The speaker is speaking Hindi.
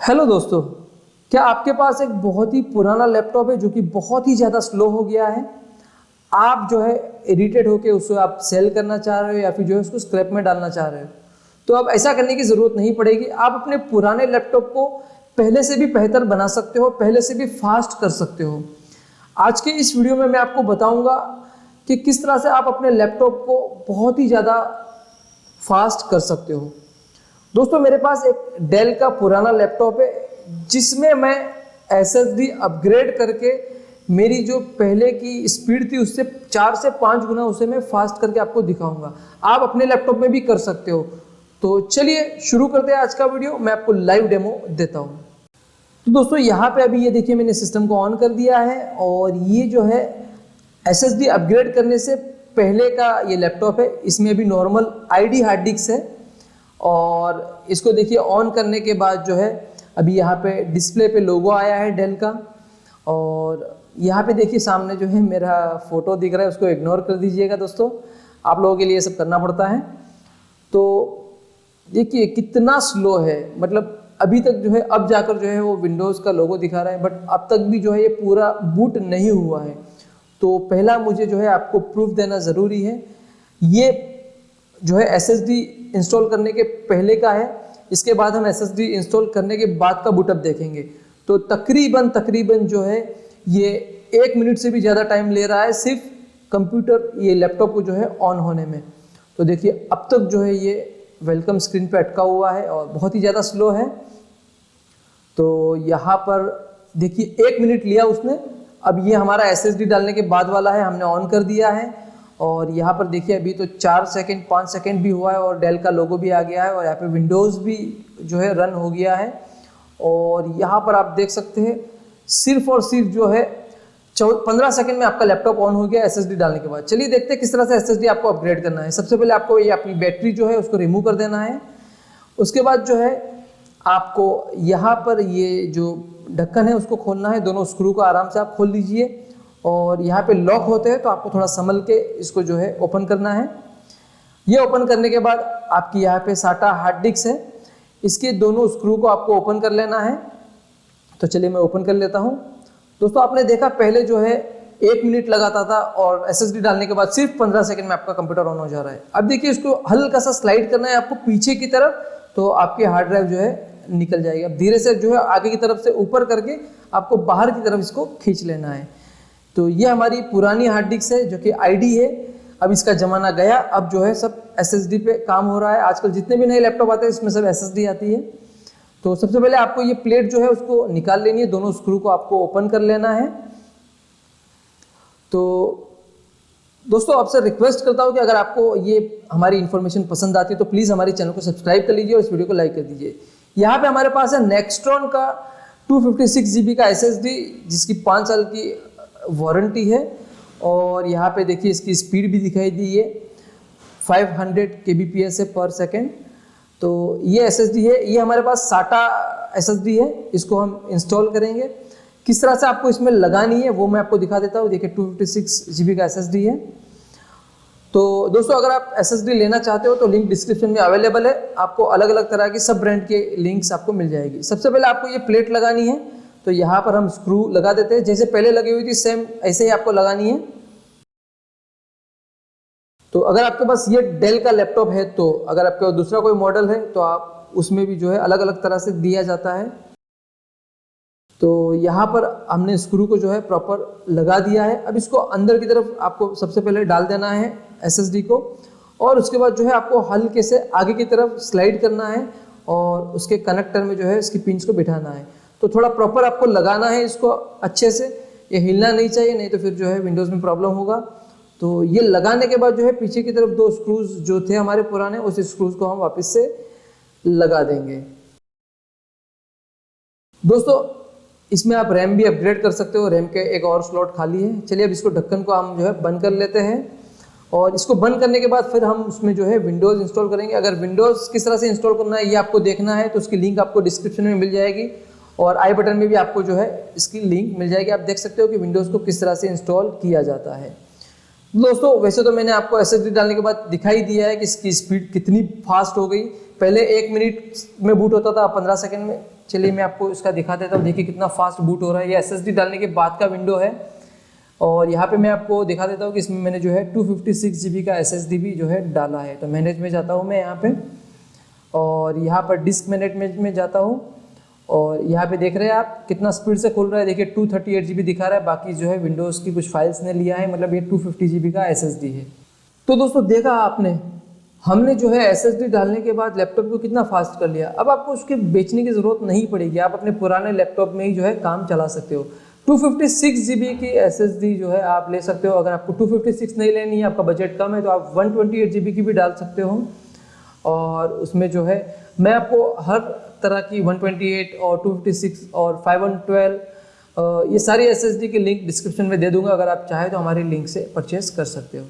हेलो दोस्तों, क्या आपके पास एक बहुत ही पुराना लैपटॉप है जो कि बहुत ही ज़्यादा स्लो हो गया है। आप जो है इरिटेट होकर उसको आप सेल करना चाह रहे हो या फिर जो है उसको स्क्रैप में डालना चाह रहे हो। तो अब ऐसा करने की ज़रूरत नहीं पड़ेगी। आप अपने पुराने लैपटॉप को पहले से भी बेहतर बना सकते हो, पहले से भी फास्ट कर सकते हो। आज के इस वीडियो में मैं आपको बताऊंगा कि किस तरह से आप अपने लैपटॉप को बहुत ही ज़्यादा फास्ट कर सकते हो। दोस्तों, मेरे पास एक डेल का पुराना लैपटॉप है जिसमें मैं एसएसडी अपग्रेड करके मेरी जो पहले की स्पीड थी उससे 4 से 5 गुना उसे मैं फास्ट करके आपको दिखाऊंगा। आप अपने लैपटॉप में भी कर सकते हो। तो चलिए शुरू करते हैं आज का वीडियो। मैं आपको लाइव डेमो देता हूँ। तो दोस्तों, यहाँ पे अभी ये देखिए मैंने सिस्टम को ऑन कर दिया है और ये जो है एसएसडी अपग्रेड करने से पहले का ये लैपटॉप है। इसमें अभी नॉर्मल आईडी हार्ड डिस्क है और इसको देखिए ऑन करने के बाद जो है अभी यहाँ पे डिस्प्ले पे लोगो आया है डेल का। और यहाँ पे देखिए सामने जो है मेरा फोटो दिख रहा है, उसको इग्नोर कर दीजिएगा दोस्तों, आप लोगों के लिए सब करना पड़ता है। तो देखिए कितना स्लो है, मतलब अभी तक जो है अब जाकर जो है वो विंडोज़ का लोगो दिखा रहा है, बट अब तक भी जो है ये पूरा बूट नहीं हुआ है। तो पहला मुझे जो है आपको प्रूफ देना ज़रूरी है। ये जो है एसएसडी इंस्टॉल करने के पहले का है, इसके बाद हम एसएसडी इंस्टॉल करने के बाद का बूटअप देखेंगे। तो तकरीबन जो है ये 1 मिनट से भी ज़्यादा टाइम ले रहा है सिर्फ कंप्यूटर ये लैपटॉप को जो है ऑन होने में। तो देखिए अब तक जो है ये वेलकम स्क्रीन पे अटका हुआ है और बहुत ही ज़्यादा स्लो है। तो यहाँ पर देखिए 1 मिनट लिया उसने। अब ये हमारा एसएसडी डालने के बाद वाला है, हमने ऑन कर दिया है और यहाँ पर देखिए अभी तो 4 सेकंड 5 सेकंड भी हुआ है और डेल का लोगो भी आ गया है और यहाँ पे विंडोज़ भी जो है रन हो गया है। और यहाँ पर आप देख सकते हैं सिर्फ और सिर्फ जो है 15 सेकंड में आपका लैपटॉप ऑन हो गया एसएसडी डालने के बाद। चलिए देखते हैं किस तरह से एसएसडी आपको अपग्रेड करना है। सबसे पहले आपको ये अपनी बैटरी जो है उसको रिमूव कर देना है। उसके बाद जो है आपको यहाँ पर ये जो ढक्कन है उसको खोलना है। दोनों स्क्रू को आराम से आप खोल लीजिए और यहाँ पे लॉक होते हैं तो आपको थोड़ा संभल के इसको जो है ओपन करना है। ये ओपन करने के बाद आपकी यहाँ पे साटा हार्ड डिस्क है, इसके दोनों स्क्रू को आपको ओपन कर लेना है। तो चलिए मैं ओपन कर लेता हूँ। दोस्तों, आपने देखा पहले जो है 1 मिनट लगाता था और एसएसडी डालने के बाद सिर्फ 15 सेकंड में आपका कंप्यूटर ऑन हो जा रहा है। अब देखिए इसको हल्का सा स्लाइड करना है आपको पीछे की तरफ, तो आपकी हार्ड ड्राइव जो है निकल जाएगी। अब धीरे से जो है आगे की तरफ से ऊपर करके आपको बाहर की तरफ इसको खींच लेना है। तो ये हमारी पुरानी हार्ड डिस्क है जो कि आईडी है। अब इसका ज़माना गया, अब जो है सब एसएसडी पे काम हो रहा है। आजकल जितने भी नए लैपटॉप आते हैं इसमें सब एसएसडी आती है। तो सबसे पहले आपको ये प्लेट जो है उसको निकाल लेनी है, दोनों स्क्रू को आपको ओपन कर लेना है। तो दोस्तों, आपसे रिक्वेस्ट करता हूँ कि अगर आपको ये हमारी इन्फॉर्मेशन पसंद आती है तो प्लीज़ हमारे चैनल को सब्सक्राइब कर लीजिए और इस वीडियो को लाइक कर दीजिए। यहाँ पे हमारे पास है नेक्स्ट्रॉन का 256 GB का एसएसडी जिसकी 5 साल की वारंटी है। और यहाँ पे देखिए इसकी स्पीड भी दिखाई दी है 500 kbps है पर सेकेंड। तो ये एसएसडी है, ये हमारे पास साटा एसएसडी है। इसको हम इंस्टॉल करेंगे। किस तरह से आपको इसमें लगानी है वो मैं आपको दिखा देता हूँ। देखिए 256 GB का एसएसडी है। तो दोस्तों, अगर आप एसएसडी लेना चाहते हो तो लिंक डिस्क्रिप्शन में अवेलेबल है। आपको अलग अलग तरह की सब ब्रांड के लिंक्स आपको मिल जाएगी। सबसे पहले आपको ये प्लेट लगानी है, तो यहाँ पर हम स्क्रू लगा देते हैं। जैसे पहले लगी हुई थी सेम ऐसे ही आपको लगानी है। तो अगर आपके पास ये डेल का लैपटॉप है, तो अगर आपके पास दूसरा कोई मॉडल है तो आप उसमें भी जो है अलग अलग तरह से दिया जाता है। तो यहाँ पर हमने स्क्रू को जो है प्रॉपर लगा दिया है। अब इसको अंदर की तरफ आपको सबसे पहले डाल देना है एसएसडी को, और उसके बाद जो है आपको हल्के से आगे की तरफ स्लाइड करना है और उसके कनेक्टर में जो है इसकी पिंच को बिठाना है। तो थोड़ा प्रॉपर आपको लगाना है इसको अच्छे से, ये हिलना नहीं चाहिए, नहीं तो फिर जो है विंडोज़ में प्रॉब्लम होगा। तो ये लगाने के बाद जो है पीछे की तरफ 2 स्क्रूज जो थे हमारे पुराने, उस स्क्रूज को हम वापस से लगा देंगे। दोस्तों, इसमें आप रैम भी अपग्रेड कर सकते हो, रैम के एक और स्लॉट खाली है। चलिए अब इसको ढक्कन को हम जो है बंद कर लेते हैं और इसको बंद करने के बाद फिर हम उसमें जो है विंडोज़ इंस्टॉल करेंगे। अगर विंडोज़ किस तरह से इंस्टॉल करना है ये आपको देखना है तो उसकी लिंक आपको डिस्क्रिप्शन में मिल जाएगी और आई बटन में भी आपको जो है इसकी लिंक मिल जाएगी। आप देख सकते हो कि विंडोज़ को किस तरह से इंस्टॉल किया जाता है। दोस्तों वैसे तो मैंने आपको SSD डालने के बाद दिखाई दिया है कि इसकी स्पीड कितनी फास्ट हो गई। पहले 1 मिनट में बूट होता था, 15 सेकंड में। चलिए मैं आपको इसका दिखा देता हूँ, देखिए कितना फास्ट बूट हो रहा है। ये SSD डालने के बाद का विंडो है। और यहाँ पे मैं आपको दिखा देता हूँ कि इसमें मैंने जो है 256 GB का SSD भी जो है डाला है। तो मैनेज में जाता हूँ मैं यहाँ पे, और यहाँ पर डिस्क मैनेजमेंट में जाता हूँ, और यहाँ पे देख रहे हैं आप कितना स्पीड से खुल रहा है। देखिए 238 GB दिखा रहा है, बाकी जो है विंडोज़ की कुछ फाइल्स ने लिया है, मतलब ये 250 GB का SSD है। तो दोस्तों देखा आपने, हमने जो है SSD डालने के बाद लैपटॉप को कितना फास्ट कर लिया। अब आपको उसके बेचने की ज़रूरत नहीं पड़ेगी, आप अपने पुराने लैपटॉप में ही जो है काम चला सकते हो। 256 GB की SSD जो है आप ले सकते हो। अगर आपको 256 नहीं लेनी है, आपका बजट कम है, तो आप 128 GB की भी डाल सकते हो। और उसमें जो है मैं आपको हर तरह की 128 और 256 और 512 ये सारी SSD की लिंक डिस्क्रिप्शन में दे दूंगा। अगर आप चाहें तो हमारी लिंक से परचेस कर सकते हो।